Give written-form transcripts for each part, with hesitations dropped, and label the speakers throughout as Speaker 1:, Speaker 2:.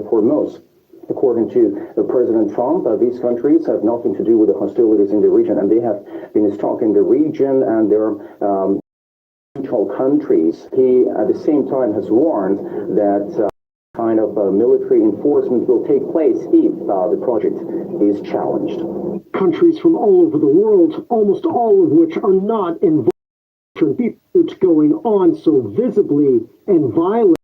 Speaker 1: of Hormuz. According to President Trump, these countries have nothing to do with the hostilities in the region, and they have been stuck in the region, and they're neutral countries. He, at the same time, has warned that kind of military enforcement will take place if the project is challenged.
Speaker 2: Countries from all over the world, almost all of which are not involved in what's going on so visibly and violently,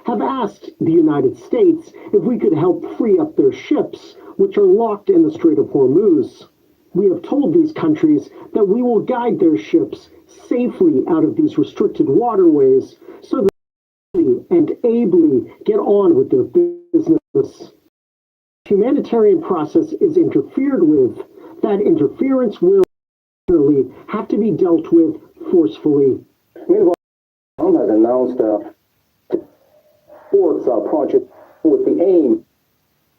Speaker 2: have asked the United States if we could help free up their ships, which are locked in the Strait of Hormuz. We have told these countries that we will guide their ships safely out of these restricted waterways so that they and ably get on with their business. Humanitarian process is interfered with. That interference will have to be dealt with forcefully.
Speaker 1: Meanwhile, Trump has announced fourth project with the aim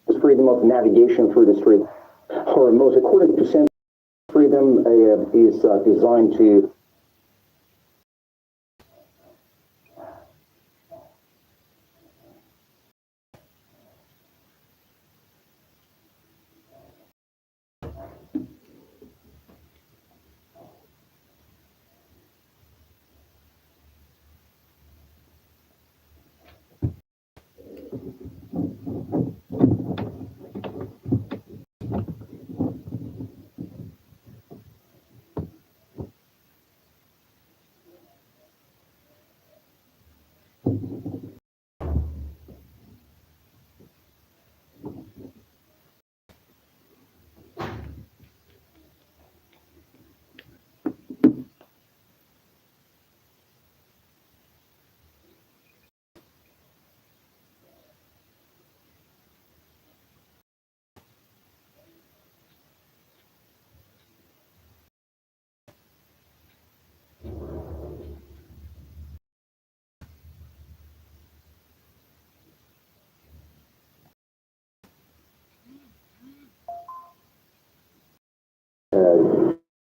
Speaker 1: of freedom of navigation through the Strait of Hormuz. According to Center Freedom, is designed to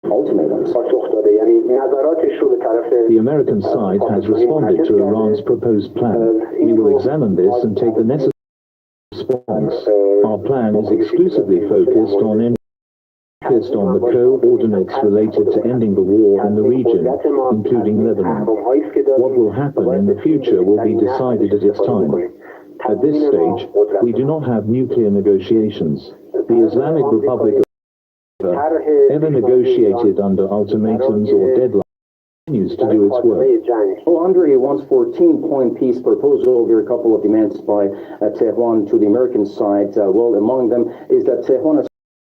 Speaker 1: ultimatums.
Speaker 3: The American side has responded to Iran's proposed plan. We will examine this and take the necessary response. Our plan is exclusively focused on the coordinates related to ending the war in the region, including Lebanon. What will happen in the future will be decided at its time. At this stage, we do not have nuclear negotiations. The Islamic Republic of ever negotiated under ultimatums or deadlines continues to do its work.
Speaker 1: Well, under Iran's 14-point peace proposal, there are a couple of demands by Tehran to the American side. Well, among them is that Tehran has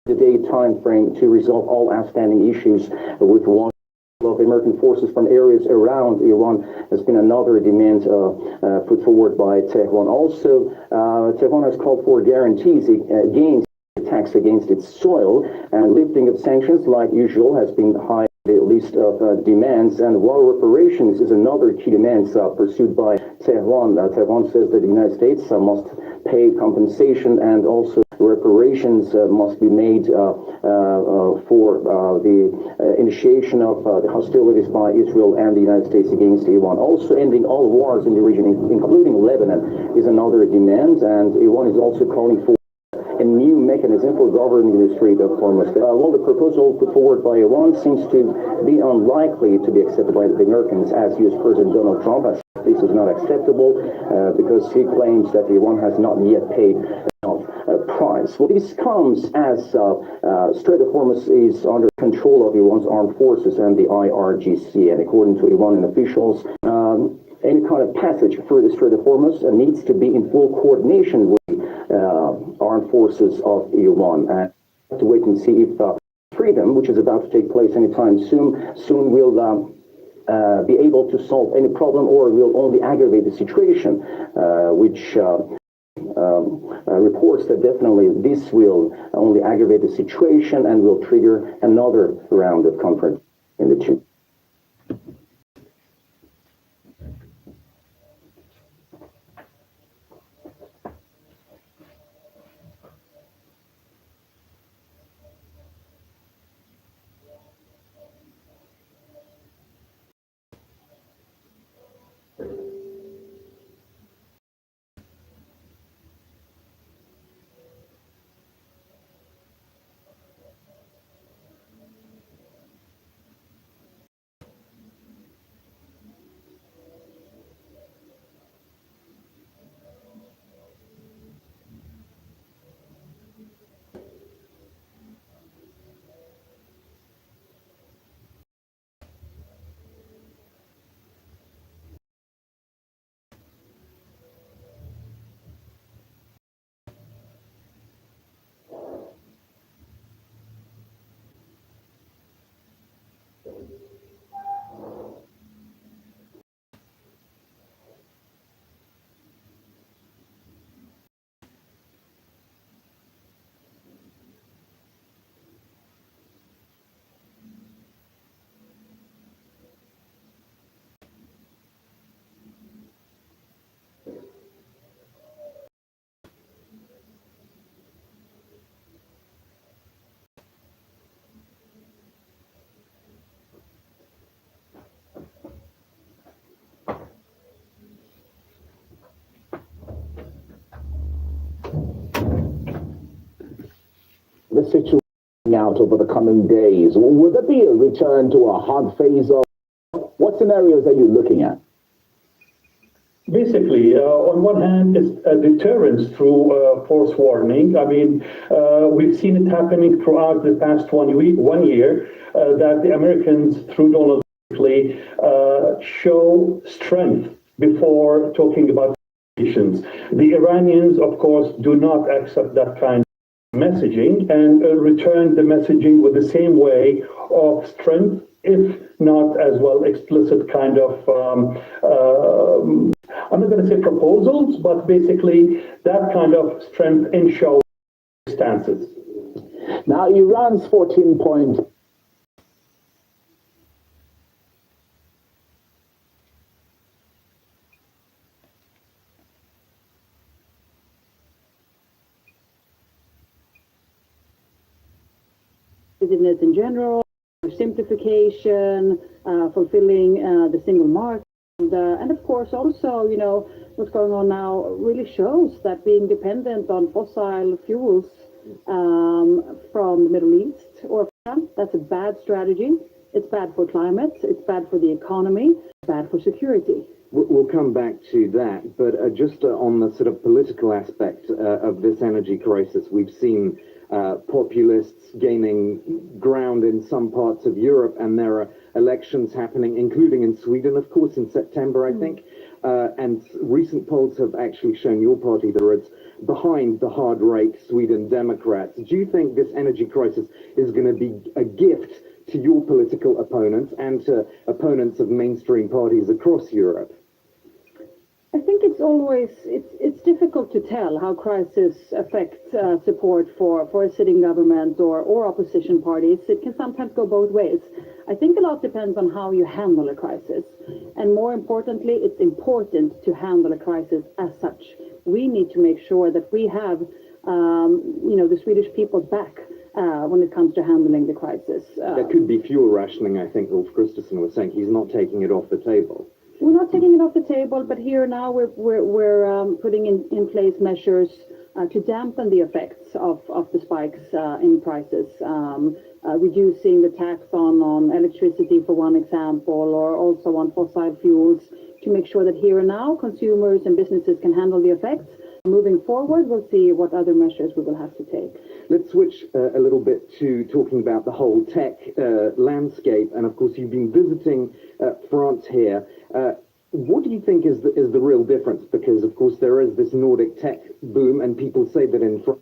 Speaker 1: a day time frame to resolve all outstanding issues with one of American forces from areas around Iran has been another demand put forward by Tehran. Also, Tehran has called for guarantees against attacks against its soil, and lifting of sanctions, like usual, has been high on the list of demands, and war reparations is another key demand pursued by Tehran. Tehran says that the United States must pay compensation, and also reparations must be made for the initiation of the hostilities by Israel and the United States against Iran. Also, ending all wars in the region, including Lebanon, is another demand, and Iran is also calling for a new mechanism for governing the Strait of Hormuz. Well, the proposal put forward by Iran seems to be unlikely to be accepted by the Americans, as U.S. President Donald Trump has said this is not acceptable because he claims that Iran has not yet paid enough price. Well, this comes as Strait of Hormuz is under control of Iran's armed forces and the IRGC, and according to Iranian officials, any kind of passage through the Strait of Hormuz needs to be in full coordination with armed forces of Iran. And we have to wait and see if freedom, which is about to take place anytime soon will be able to solve any problem, or will only aggravate the situation, which reports that definitely this will only aggravate the situation and will trigger another round of conflict in the two.
Speaker 4: situation out over the coming days? Will there be a return to a hard phase of what scenarios are you looking at?
Speaker 5: Basically, on one hand, it's a deterrence through force warning. I mean, we've seen it happening throughout the past 1 year, that the Americans, through Donald Trump, show strength before talking about nations. The Iranians, of course, do not accept that kind of messaging and return the messaging with the same way of strength, if not as well explicit kind of I'm not going to say proposals, but basically that kind of strength in show stances.
Speaker 4: Now, Iran's 14-point
Speaker 6: in general, simplification, fulfilling the single market. And of course, also, you know, what's going on now really shows that being dependent on fossil fuels from the Middle East or that's a bad strategy. It's bad for climate, it's bad for the economy, it's bad for security.
Speaker 7: We'll come back to that, but just on the sort of political aspect of this energy crisis, we've seen populists gaining ground in some parts of Europe, and there are elections happening, including in Sweden, of course, in September, I think. And recent polls have actually shown your party that it's behind the hard-right Sweden Democrats. Do you think this energy crisis is going to be a gift to your political opponents and to opponents of mainstream parties across Europe?
Speaker 6: I think it's difficult to tell how crisis affects support for a sitting government or opposition parties. It can sometimes go both ways. I think a lot depends on how you handle a crisis. And more importantly, it's important to handle a crisis as such. We need to make sure that we have, the Swedish people's back when it comes to handling the crisis.
Speaker 7: There could be fuel rationing, I think Ulf Christensen was saying. He's not taking it off the table.
Speaker 6: We're not taking it off the table, but here now we're putting in place measures to dampen the effects of the spikes in prices, reducing the tax on electricity, for one example, or also on fossil fuels, to make sure that here and now consumers and businesses can handle the effects. Moving forward, we'll see what other measures we will have to take.
Speaker 7: Let's switch a little bit to talking about the whole tech landscape. And of course, you've been visiting France here. What do you think is the real difference? Because, of course, there is this Nordic tech boom, and people say that in France,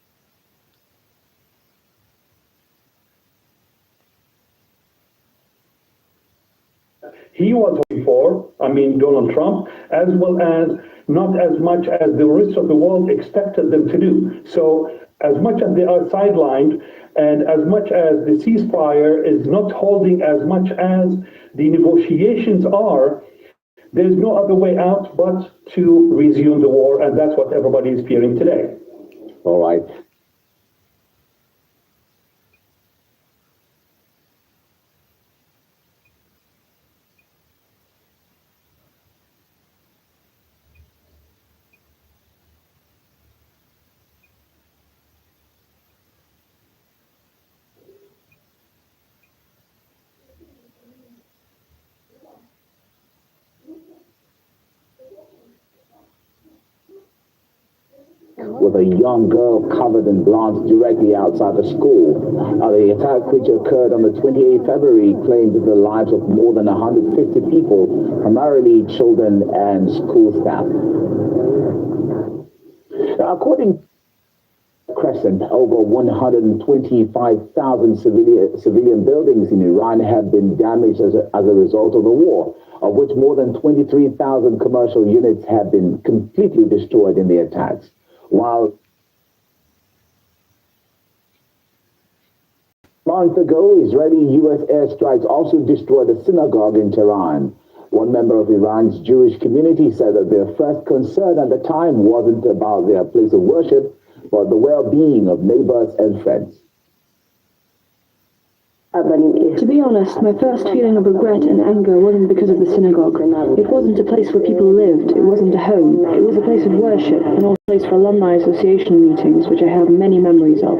Speaker 5: he was hoping for, Donald Trump, as well as not as much as the rest of the world expected them to do. So as much as they are sidelined and as much as the ceasefire is not holding as much as the negotiations are, there's no other way out but to resume the war, and that's what everybody is fearing today.
Speaker 4: All right. With a young girl covered in blood directly outside the school. The attack, which occurred on the 28th February, claimed the lives of more than 150 people, primarily children and school staff. Now, according to Crescent, over 125,000 civilian buildings in Iran have been damaged as a result of the war, of which more than 23,000 commercial units have been completely destroyed in the attacks. While a month ago, Israeli U.S. airstrikes also destroyed a synagogue in Tehran. One member of Iran's Jewish community said that their first concern at the time wasn't about their place of worship, but the well-being of neighbors and friends.
Speaker 8: To be honest, my first feeling of regret and anger wasn't because of the synagogue. It wasn't a place where people lived. It wasn't a home. It was a place of worship and also a place for alumni association meetings, which I have many memories of.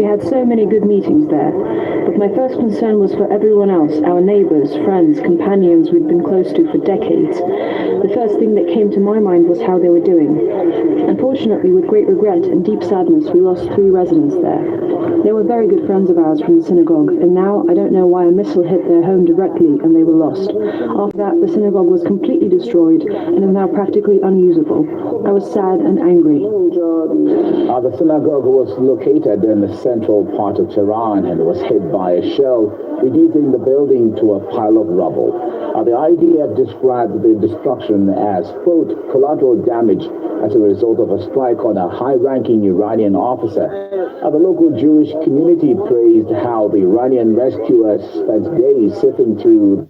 Speaker 8: We had so many good meetings there, but my first concern was for everyone else, our neighbors, friends, companions we'd been close to for decades. The first thing that came to my mind was how they were doing. Unfortunately, with great regret and deep sadness, we lost 3 residents there. They were very good friends of ours from the synagogue, and now I don't know why a missile hit their home directly and they were lost. After that, the synagogue was completely destroyed and is now practically unusable. I was sad and angry.
Speaker 4: The synagogue was located in the central part of Tehran and was hit by a shell, reducing the building to a pile of rubble. The IDF described the destruction as, quote, collateral damage as a result of a strike on a high-ranking Iranian officer. The local Jewish community praised how the Iranian rescuers spent days sifting through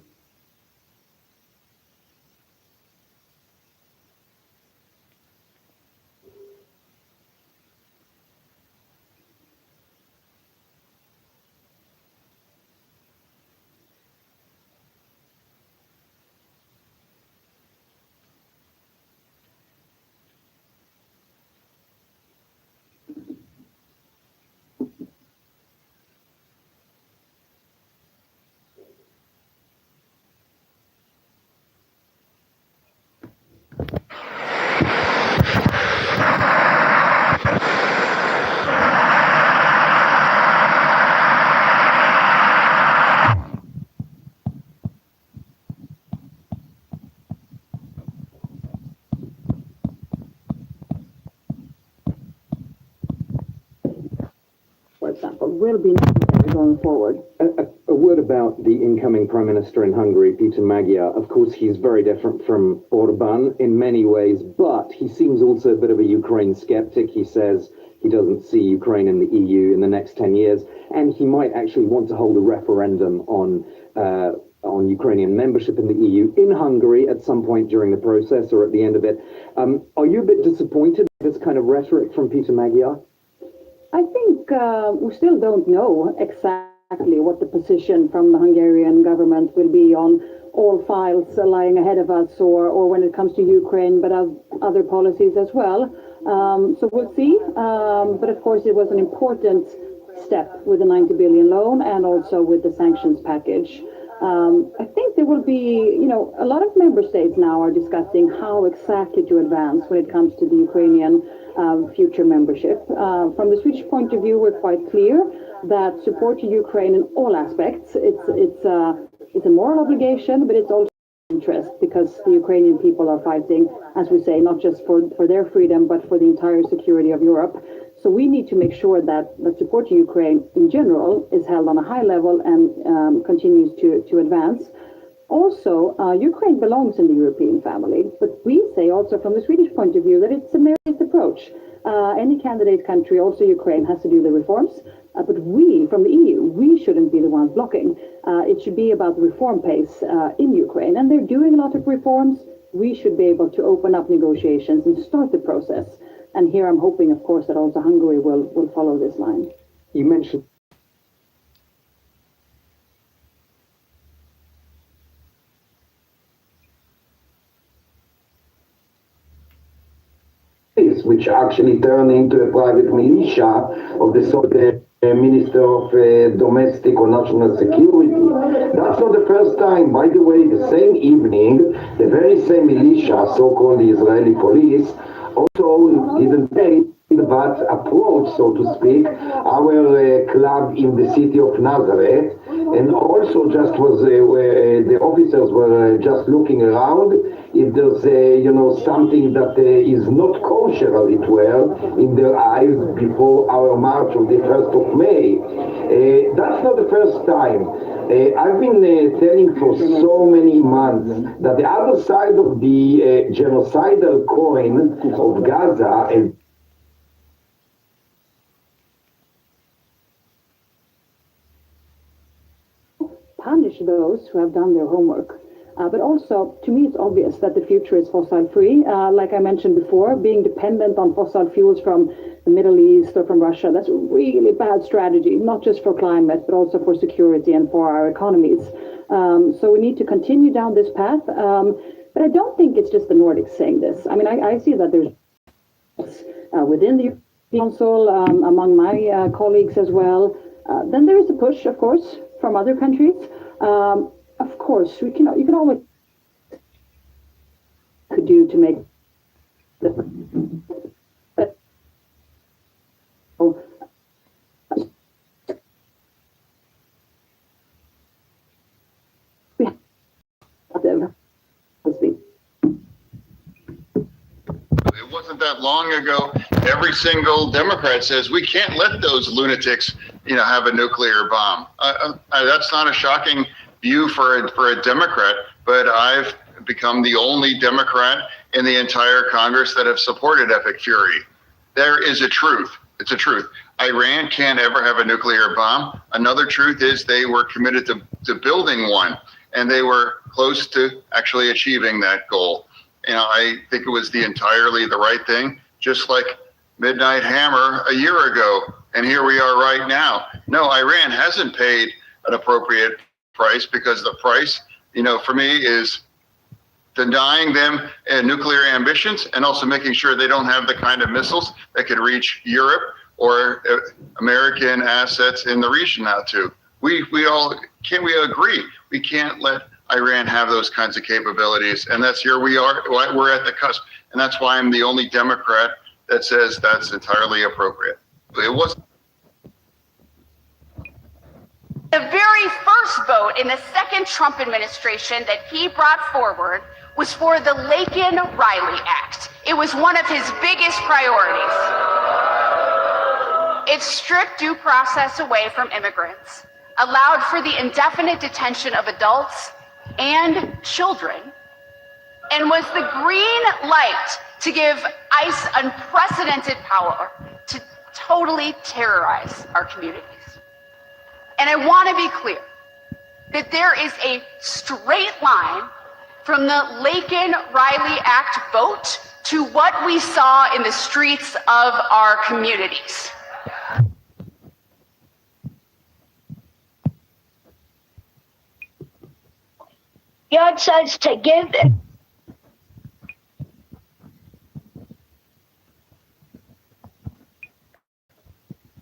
Speaker 6: will be necessary going forward.
Speaker 7: A word about the incoming Prime Minister in Hungary, Peter Magyar. Of course, he's very different from Orban in many ways, but he seems also a bit of a Ukraine skeptic. He says he doesn't see Ukraine in the EU in the next 10 years, and he might actually want to hold a referendum on Ukrainian membership in the EU in Hungary at some point during the process or at the end of it. Are you a bit disappointed with this kind of rhetoric from Peter Magyar?
Speaker 6: I think we still don't know exactly what the position from the Hungarian government will be on all files lying ahead of us or when it comes to Ukraine, but other policies as well. So we'll see. But of course, it was an important step with the 90 billion loan and also with the sanctions package. I think there will be, a lot of member states now are discussing how exactly to advance when it comes to the Ukrainian future membership. From the Swedish point of view, we're quite clear that support to Ukraine in all aspects, it's a moral obligation, but it's also interest because the Ukrainian people are fighting, as we say, not just for their freedom, but for the entire security of Europe. So we need to make sure that support to Ukraine in general is held on a high level and continues to advance. Also, Ukraine belongs in the European family, but we say also from the Swedish point of view that it's a merit approach. Any candidate country, also Ukraine, has to do the reforms, but we, from the EU, we shouldn't be the ones blocking. It should be about the reform pace in Ukraine, and they're doing a lot of reforms. We should be able to open up negotiations and start the process. And here I'm hoping, of course, that also Hungary will follow this line.
Speaker 7: You mentioned
Speaker 9: which actually turned into a private militia of the Minister of Domestic or National Security. That's not the first time. By the way, the same evening, the very same militia, so-called Israeli police, also didn't pay but approach, so to speak, our club in the city of Nazareth, and also just was where the officers were just looking around if there's something that is not kosher, as it were, in their eyes before our march of the 1st of May. That's not the first time. I've been telling for so many months that the other side of the genocidal coin of Gaza and
Speaker 6: punish those who have done their homework. But also, to me, it's obvious that the future is fossil-free. Like I mentioned before, being dependent on fossil fuels from the Middle East or from Russia, that's a really bad strategy, not just for climate, but also for security and for our economies. So we need to continue down this path. But I don't think it's just the Nordics saying this. I mean, I see that there's within the Council, among my colleagues as well. Then there is a push, of course, from other countries. Of course, you can always could do to make the
Speaker 10: It wasn't that long ago, every single Democrat says we can't let those lunatics, have a nuclear bomb. That's not a shocking view for a Democrat, but I've become the only Democrat in the entire Congress that have supported Epic Fury. There is a truth. It's a truth. Iran can't ever have a nuclear bomb. Another truth is they were committed to building one, and they were close to actually achieving that goal. I think it was entirely the right thing, just like Midnight Hammer a year ago. And here we are right now. No, Iran hasn't paid an appropriate price, because the price, for me, is denying them nuclear ambitions and also making sure they don't have the kind of missiles that could reach Europe or American assets in the region now too. We agree we can't let Iran have those kinds of capabilities, and here we are. We're at the cusp, and that's why I'm the only Democrat that says that's entirely appropriate. It wasn't.
Speaker 11: The very first vote in the second Trump administration that he brought forward was for the Laken-Riley Act. It was one of his biggest priorities. It stripped due process away from immigrants, allowed for the indefinite detention of adults and children, and was the green light to give ICE unprecedented power to totally terrorize our communities. And I want to be clear that there is a straight line from the Laken-Riley Act vote to what we saw in the streets of our communities.
Speaker 12: God says to give.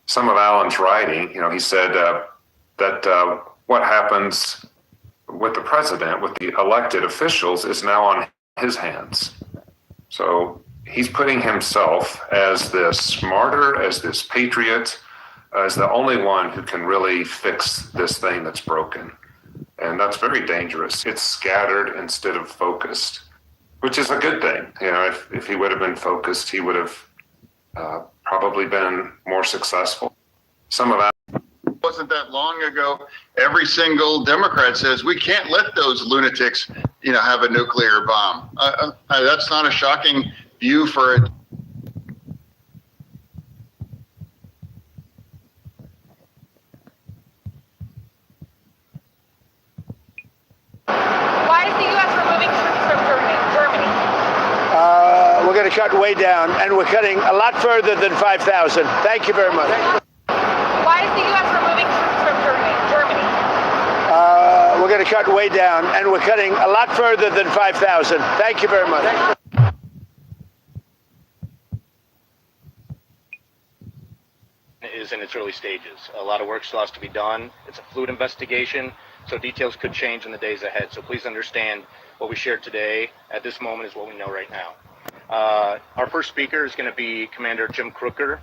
Speaker 13: Some of Alan's writing, he said that what happens with the president, with the elected officials, is now on his hands. So he's putting himself as this martyr, as this patriot, as the only one who can really fix this thing that's broken. And that's very dangerous. It's scattered instead of focused, which is a good thing. If he would have been focused, he would have probably been more successful. Some of that
Speaker 10: wasn't that long ago. Every single Democrat says we can't let those lunatics, have a nuclear bomb. That's not a shocking view for a
Speaker 14: We're going to cut way down, and we're cutting a lot further than 5,000. Thank you very much.
Speaker 11: Why is the U.S. removing troops from Germany?
Speaker 14: We're going to cut way down, and we're cutting a lot further than 5,000. Thank you very much.
Speaker 15: Is in its early stages. A lot of work still has to be done. It's a fluid investigation, so details could change in the days ahead. So please understand what we shared today at this moment is what we know right now. Our first speaker is going to be Commander Jim Crooker,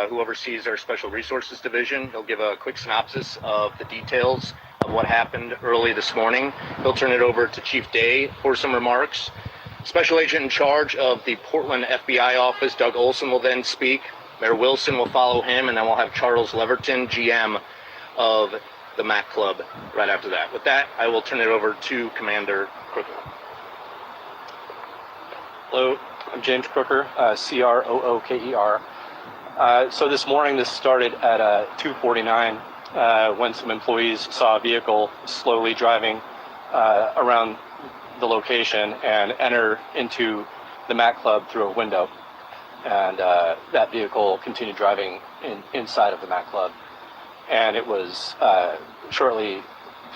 Speaker 15: who oversees our Special Resources Division. He'll give a quick synopsis of the details of what happened early this morning. He'll turn it over to Chief Day for some remarks. Special Agent in charge of the Portland FBI office, Doug Olson, will then speak. Mayor Wilson will follow him, and then we'll have Charles Leverton, GM of the MAC Club, right after that. With that, I will turn it over to Commander Crooker.
Speaker 16: Hello, I'm James Crooker, C-R-O-O-K-E-R. So this morning, this started at 2:49 when some employees saw a vehicle slowly driving around the location and enter into the MAC Club through a window. And that vehicle continued driving inside of the MAC Club. And it was shortly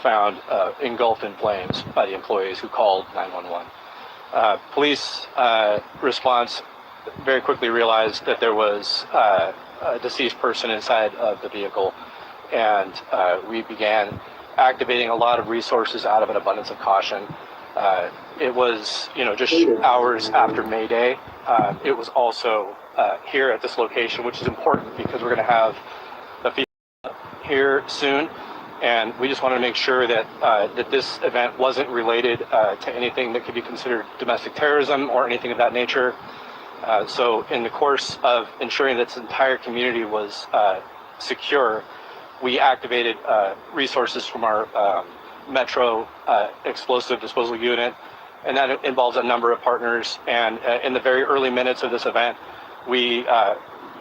Speaker 16: found engulfed in flames by the employees who called 911. Police response very quickly realized that there was a deceased person inside of the vehicle, and we began activating a lot of resources out of an abundance of caution. It was, just hours after May Day. It was also here at this location, which is important because we're going to have a few here soon, and we just wanted to make sure that that this event wasn't related to anything that could be considered domestic terrorism or anything of that nature. So in the course of ensuring that this entire community was secure, we activated resources from our Metro explosive disposal unit, and that involves a number of partners. And in the very early minutes of this event, we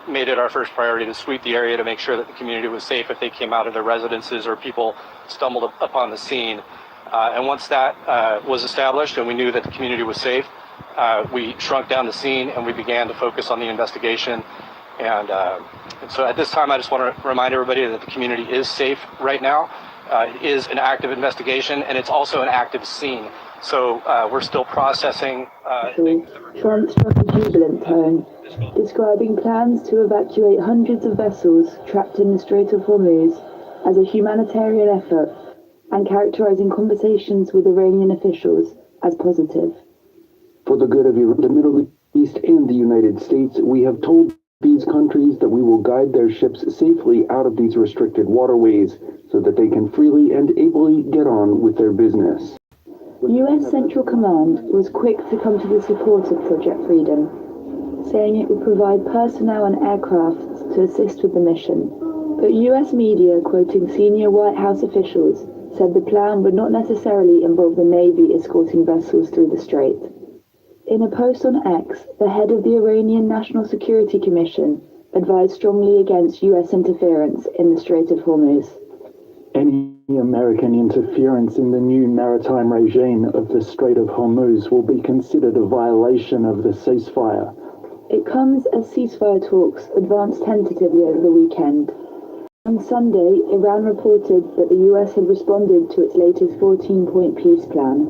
Speaker 16: made it our first priority to sweep the area to make sure that the community was safe if they came out of their residences or people stumbled upon the scene. And once that was established and we knew that the community was safe, we shrunk down the scene and we began to focus on the investigation. And so at this time, I just want to remind everybody that the community is safe right now. It is an active investigation, and it's also an active scene. So we're still processing.
Speaker 8: Trump struck a jubilant tone, describing plans to evacuate hundreds of vessels trapped in the Strait of Hormuz as a humanitarian effort, and characterizing conversations with Iranian officials as positive.
Speaker 1: For the good of the Middle East and the United States, we have told these countries that we will guide their ships safely out of these restricted waterways so that they can freely and ably get on with their business.
Speaker 8: U.S. Central Command was quick to come to the support of Project Freedom, saying it would provide personnel and aircraft to assist with the mission. But U.S. media, quoting senior White House officials, said the plan would not necessarily involve the Navy escorting vessels through the strait. In a post on X, the head of the Iranian National Security Commission advised strongly against U.S. interference in the Strait of Hormuz.
Speaker 1: Any American interference in the new maritime regime of the Strait of Hormuz will be considered a violation of the ceasefire.
Speaker 8: It comes as ceasefire talks advanced tentatively over the weekend. On Sunday, Iran reported that the U.S. had responded to its latest 14-point peace plan.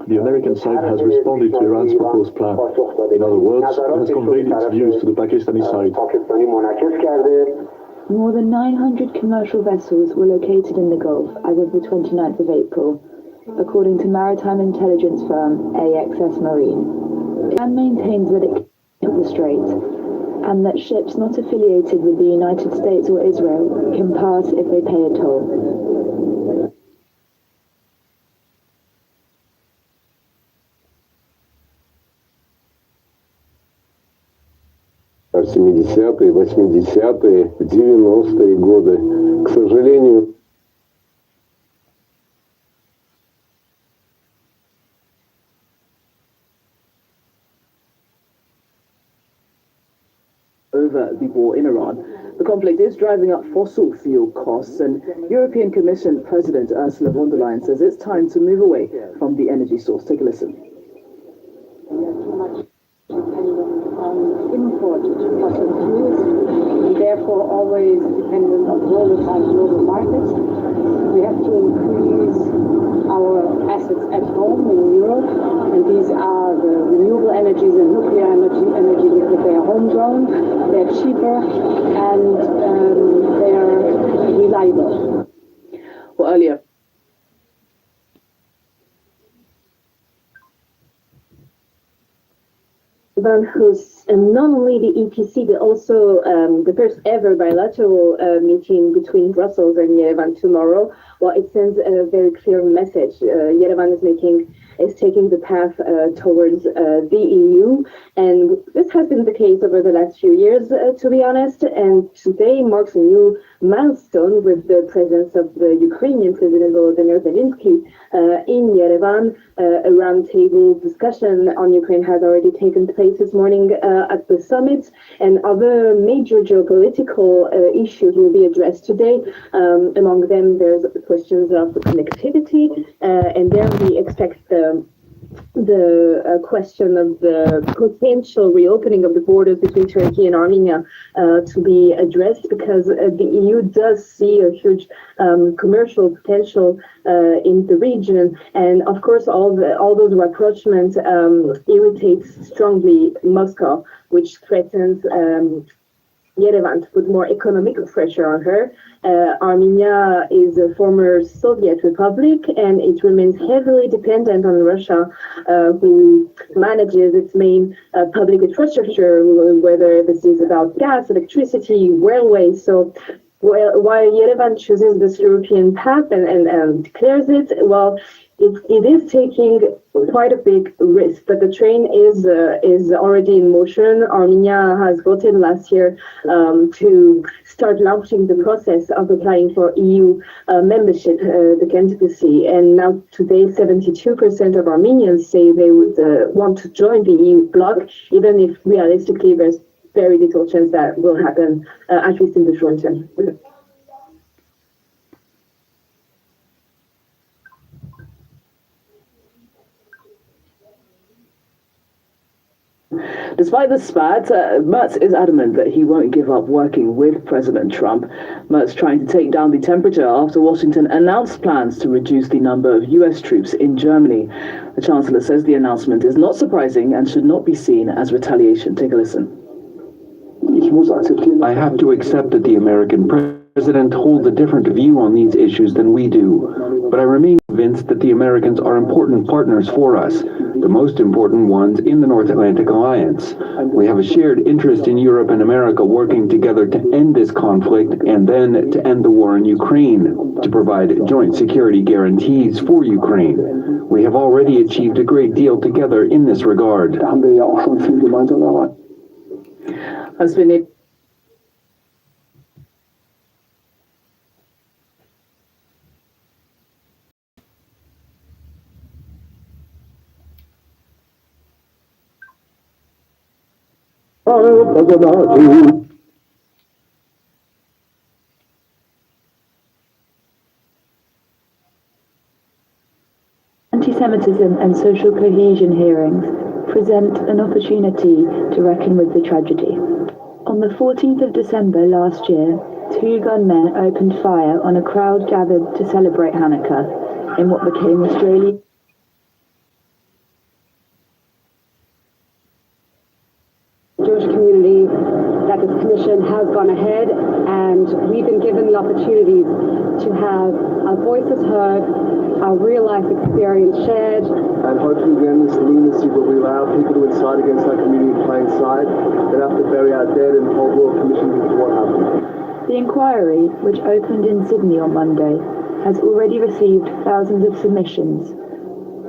Speaker 3: The American side has responded to Iran's proposed plan. In other words, it has conveyed its views to the Pakistani side.
Speaker 8: More than 900 commercial vessels were located in the Gulf as of the 29th of April, according to maritime intelligence firm AXS Marine. Iran maintains that it took the strait, and that ships not affiliated with the United States or Israel can pass if they pay a toll.
Speaker 17: В 70-е, 80-е, 90-е годы. К сожалению,
Speaker 18: over the war in Iran. The conflict is driving up fossil fuel costs, and European Commission President Ursula von der Leyen says it's time to move away from the energy source. Take a listen.
Speaker 6: Imported fossil fuels, and therefore always dependent on volatile global markets. We have to increase our assets at home in Europe, and these are the renewable energies and nuclear energy because they are homegrown, they're cheaper, and they are reliable.
Speaker 18: Well, earlier,
Speaker 19: Iran hosts not only the EPC but also the first ever bilateral meeting between Brussels and Yerevan tomorrow. Well, it sends a very clear message. Yerevan is taking the path towards the EU, and this has been the case over the last few years, to be honest. And today marks a new milestone with the presence of the Ukrainian President Volodymyr Zelensky in Yerevan. A roundtable discussion on Ukraine has already taken place this morning at the summit, and other major geopolitical issues will be addressed today. Among them, there's questions of connectivity, and there we expect the question of the potential reopening of the borders between Turkey and Armenia to be addressed, because the EU does see a huge commercial potential in the region, and of course all those rapprochements irritates strongly Moscow, which threatens Yerevan to put more economic pressure on her. Armenia is a former Soviet republic, and it remains heavily dependent on Russia, who manages its main public infrastructure, whether this is about gas, electricity, railways. So while Yerevan chooses this European path and declares it, well, it is taking quite a big risk, but the train is already in motion. Armenia has voted last year to start launching the process of applying for EU membership, the candidacy, and now today 72% of Armenians say they would want to join the EU bloc, even if realistically there's very little chance that will happen, at least in the short term.
Speaker 18: Despite the spat, Merz is adamant that he won't give up working with President Trump. Merz trying to take down the temperature after Washington announced plans to reduce the number of U.S. troops in Germany. The Chancellor says the announcement is not surprising and should not be seen as retaliation. Take a listen.
Speaker 20: I have to accept that the American president holds a different view on these issues than we do, but I remain convinced that the Americans are important partners for us, the most important ones in the North Atlantic Alliance. We have a shared interest in Europe and America working together to end this conflict and then to end the war in Ukraine, to provide joint security guarantees for Ukraine. We have already achieved a great deal together in this regard.
Speaker 18: Has been a
Speaker 8: Anti-Semitism and social cohesion hearings present an opportunity to reckon with the tragedy. On the 14th of December last year, 2 gunmen opened fire on a crowd gathered to celebrate Hanukkah in what became Australia's
Speaker 21: Jewish community that this commission has gone ahead, and we've been given the opportunities to have our voices heard, our real life experience shared.
Speaker 22: And hopefully then this leniency will allow people to incite against our community in plain sight, then have to bury our dead and hold royal commission into what happened.
Speaker 8: The inquiry, which opened in Sydney on Monday, has already received thousands of submissions,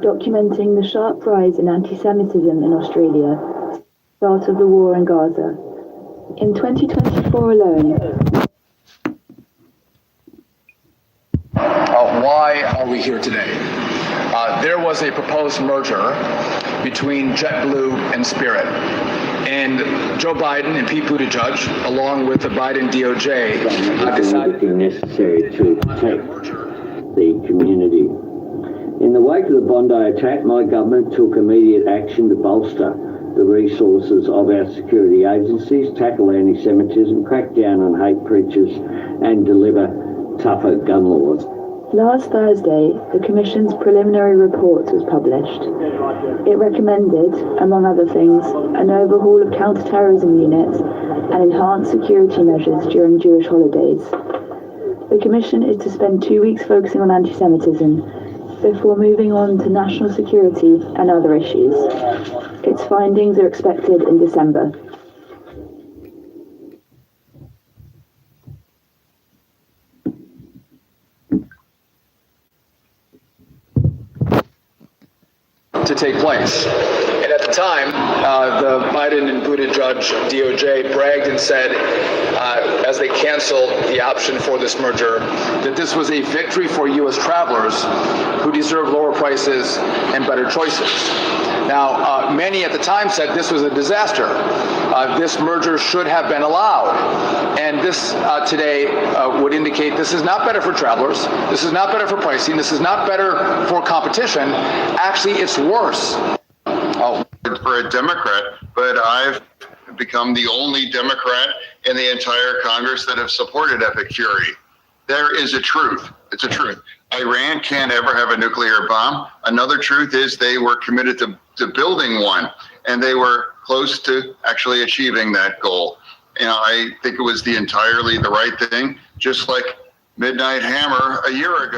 Speaker 8: documenting the sharp rise in anti-Semitism in Australia since the start of the war in Gaza. In 2024 alone,
Speaker 23: why are we here today? There was a proposed merger between JetBlue and Spirit. And Joe Biden and Pete Buttigieg, along with the Biden DOJ, decided
Speaker 24: everything necessary to protect the community. In the wake of the Bondi attack, my government took immediate action to bolster the resources of our security agencies, tackle anti-Semitism, crack down on hate preachers, and deliver tougher gun laws.
Speaker 8: Last Thursday, the Commission's preliminary report was published. It recommended, among other things, an overhaul of counter-terrorism units and enhanced security measures during Jewish holidays. The Commission is to spend 2 weeks focusing on anti-Semitism before moving on to national security and other issues. Its findings are expected in December.
Speaker 23: to take place. And And at the time, the Biden and Buttigieg DOJ bragged and said, as they canceled the option for this merger, that this was a victory for U.S. travelers who deserve lower prices and better choices. Now, many at the time said this was a disaster. This merger should have been allowed. And this today would indicate this is not better for travelers. This is not better for pricing. This is not better for competition. Actually, it's worse.
Speaker 10: For a Democrat, but I've become the only Democrat in the entire Congress that have supported Epic Fury. There is a truth. It's a truth. Iran can't ever have a nuclear bomb. Another truth is they were committed to building one, and they were close to actually achieving that goal. You know, I think it was entirely the right thing, just like Midnight Hammer a year ago.